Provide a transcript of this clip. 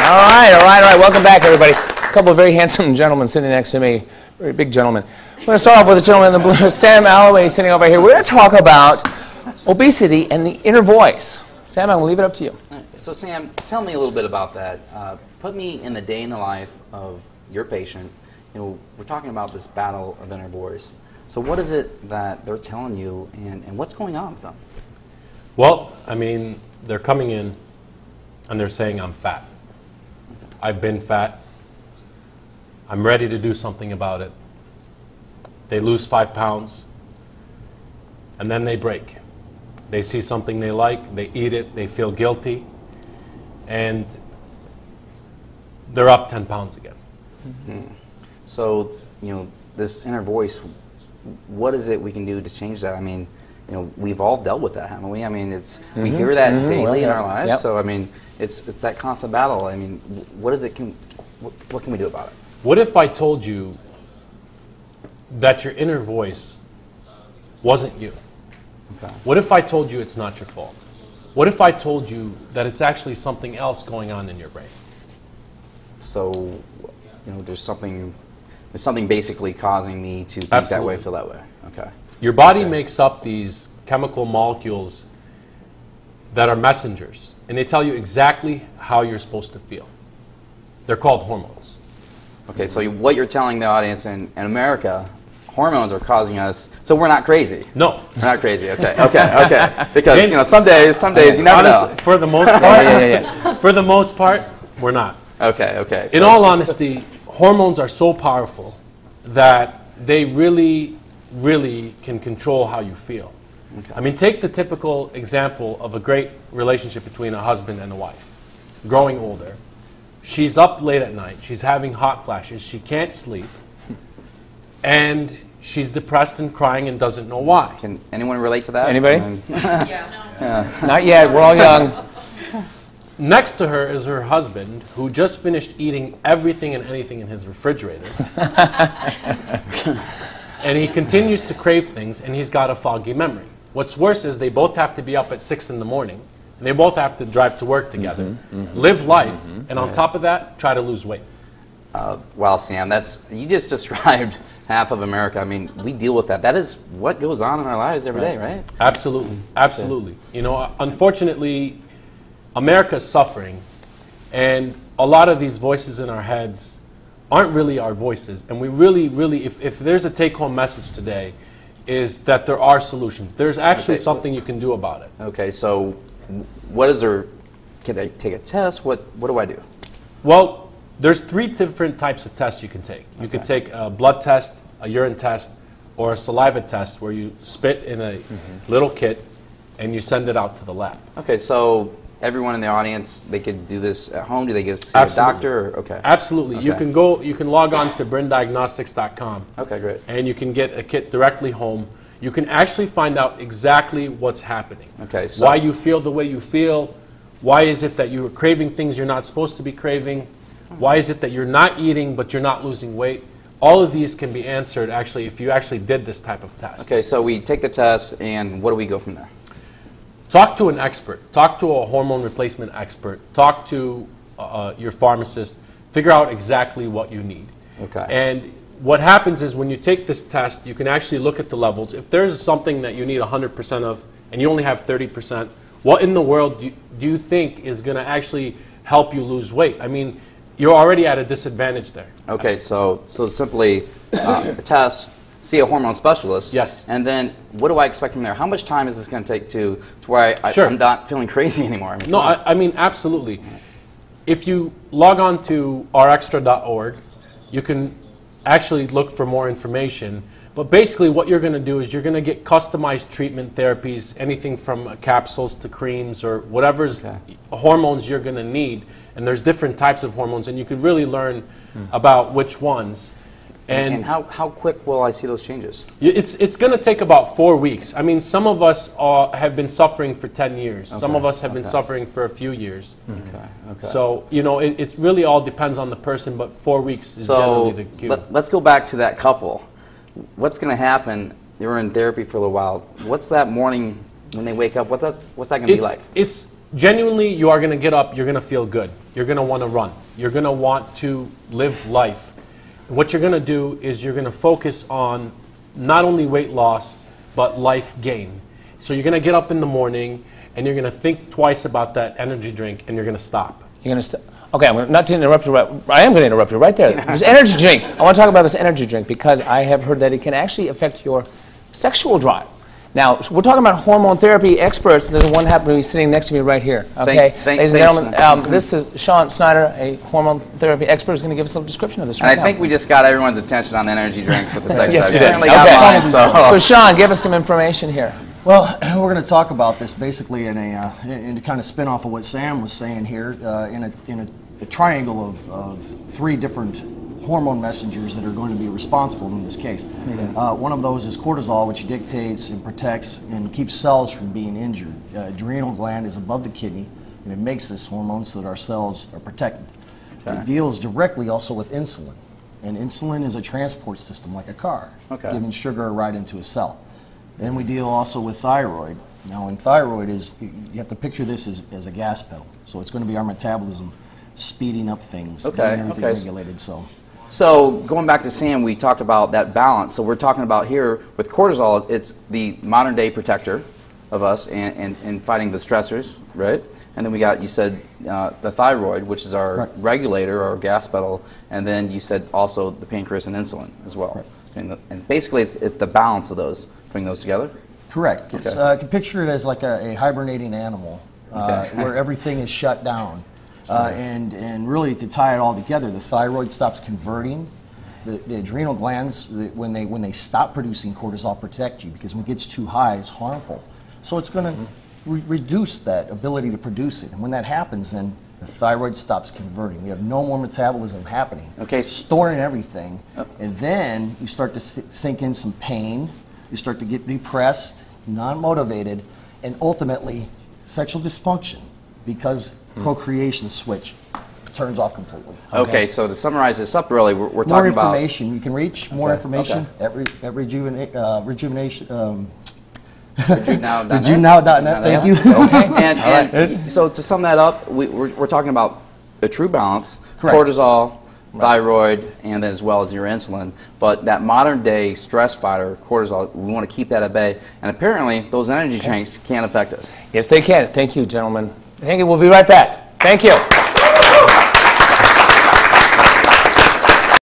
All right. Welcome back, everybody. A couple of very handsome gentlemen sitting next to me, very big gentlemen. I'm going to start off with the gentleman in the blue, Sam Alloway, sitting over here. We're going to talk about obesity and the inner voice. Sam, I'm going to leave it up to you. So, Sam, tell me a little bit about that. Put me in the day in the life of your patient. You know, we're talking about this battle of inner voice. So, what is it that they're telling you, and what's going on with them? Well, I mean, they're coming in and they're saying, I'm fat. I've been fat. I'm ready to do something about it. They lose 5 pounds, and then they break. They see something they like, they eat it, they feel guilty, and they're up 10 pounds again. Mm-hmm. So, you know, this inner voice, what is it we can do to change that? I mean, you know, we've all dealt with that, haven't we? I mean, we hear that daily in our lives. Yep. So, I mean, it's that constant battle. I mean, what can we do about it? What if I told you that your inner voice wasn't you? Okay. What if I told you it's not your fault? What if I told you that it's actually something else going on in your brain? So, you know, there's something basically causing me to think that way, feel that way. Okay. Your body makes up these chemical molecules that are messengers, and they tell you exactly how you're supposed to feel. They're called hormones. Okay, so what you're telling the audience in America, hormones are causing us, so we're not crazy. No. We're not crazy, okay. Because, you know, some days you never know. For the most part, for the most part, we're not. Okay. In all honesty, hormones are so powerful that they really can control how you feel. Okay. I mean, take the typical example of a great relationship between a husband and a wife. Growing older. She's up late at night. She's having hot flashes. She can't sleep. And she's depressed and crying and doesn't know why. Can anyone relate to that? Anybody? Yeah. Not yet. We're all young. Next to her is her husband, who just finished eating everything and anything in his refrigerator. And he continues to crave things, and he's got a foggy memory. What's worse is they both have to be up at 6 in the morning, and they both have to drive to work together, live life, and on top of that, try to lose weight. Wow, Sam, you just described half of America. I mean, we deal with that. That is what goes on in our lives every day, right? Absolutely. You know, unfortunately, America's suffering, and a lot of these voices in our heads aren't really our voices. And we really, if there's a take-home message today, is that there are solutions. There's actually something you can do about it. Okay, so what is there? Can I take a test? What do I do? Well, there's 3 different types of tests you can take. You can take a blood test, a urine test, or a saliva test where you spit in a little kit and you send it out to the lab. Okay, so everyone in the audience, they could do this at home? Do they get to see a doctor? Or, okay. Absolutely. Okay. You can log on to brindiagnostics.com. Okay, great. And you can get a kit directly home. You can actually find out exactly what's happening. Okay, so why you feel the way you feel. Why is it that you're craving things you're not supposed to be craving? Why is it that you're not eating but you're not losing weight? All of these can be answered actually if you actually did this type of test. Okay, so we take the test and what do we go from there? Talk to an expert. Talk to a hormone replacement expert. Talk to your pharmacist. Figure out exactly what you need. Okay. And what happens is when you take this test, you can actually look at the levels. If there's something that you need 100% of and you only have 30%, what in the world do you think is going to actually help you lose weight? I mean, you're already at a disadvantage there. Okay, so simply a test, see a hormone specialist. Yes. And then what do I expect from there? How much time is this going to take to where I'm not feeling crazy anymore? I mean, absolutely. If you log on to rextra.org, you can actually look for more information. But basically what you're going to do is you're going to get customized treatment therapies, anything from capsules to creams or whatever's hormones you're going to need. And there's different types of hormones, and you could really learn about which ones. And how quick will I see those changes? It's going to take about 4 weeks. I mean, some of us have been suffering for 10 years. Okay. Some of us have been suffering for a few years. Okay. So, you know, it really all depends on the person, but 4 weeks is generally the cue. Let's go back to that couple. What's going to happen? They were in therapy for a little while. What's that morning when they wake up? What's that going to be like? It's genuinely, you are going to get up, you're going to feel good. you're going to want to run. You're going to want to live life. And what you're going to do is you're going to focus on not only weight loss, but life gain. So you're going to get up in the morning and you're going to think twice about that energy drink and you're going to stop. You're going to stop. Okay, I'm not to interrupt you. I am going to interrupt you right there. This energy drink. I want to talk about this energy drink because I have heard that it can actually affect your sexual drive. Now, we're talking about hormone therapy experts. There's one happened to be sitting next to me right here. Okay, ladies and gentlemen, this is Sean Snyder, a hormone therapy expert, who's going to give us a little description of this right now. And I think we just got everyone's attention on the energy drinks with the sex drive. Yes, we did. Certainly got mine, so Sean, give us some information here. Well, we're going to talk about this basically in to kind of spin off of what Sam was saying here, in a triangle of three different hormone messengers that are going to be responsible in this case. One of those is cortisol, which dictates and protects and keeps cells from being injured. Adrenal gland is above the kidney, and it makes this hormone so that our cells are protected. It deals directly also with insulin, and insulin is a transport system like a car, giving sugar right into a cell. Then we deal also with thyroid. Now, in thyroid you have to picture this as a gas pedal. So it's going to be our metabolism speeding up things, getting everything regulated. So going back to Sam, we talked about that balance. So we're talking about here with cortisol, it's the modern day protector of us and fighting the stressors, right? And then we got, you said, the thyroid, which is our regulator, our gas pedal, and then you said also the pancreas and insulin as well. And basically it's the balance of those, putting those together? Correct. I can picture it as like a hibernating animal where everything is shut down. And really, to tie it all together, the thyroid stops converting. The adrenal glands, when they stop producing cortisol, protect you, because when it gets too high, it's harmful. So it's going to reduce that ability to produce it. And when that happens, then the thyroid stops converting. We have no more metabolism happening. Storing everything. And then you start to sink in some pain. You start to get depressed, non-motivated, and ultimately sexual dysfunction, because procreation switch turns off completely. Okay, so to summarize this up, really, we're talking more about... information. You can reach more information at rejuvenation... RejuveNow.net, thank you. And so to sum that up, we're talking about the true balance, cortisol, thyroid, and then as well as your insulin. But that modern day stress fighter, cortisol, we want to keep that at bay. And apparently, those energy drinks can't affect us. Yes, they can. Thank you, gentlemen. Thank you. We'll be right back. Thank you.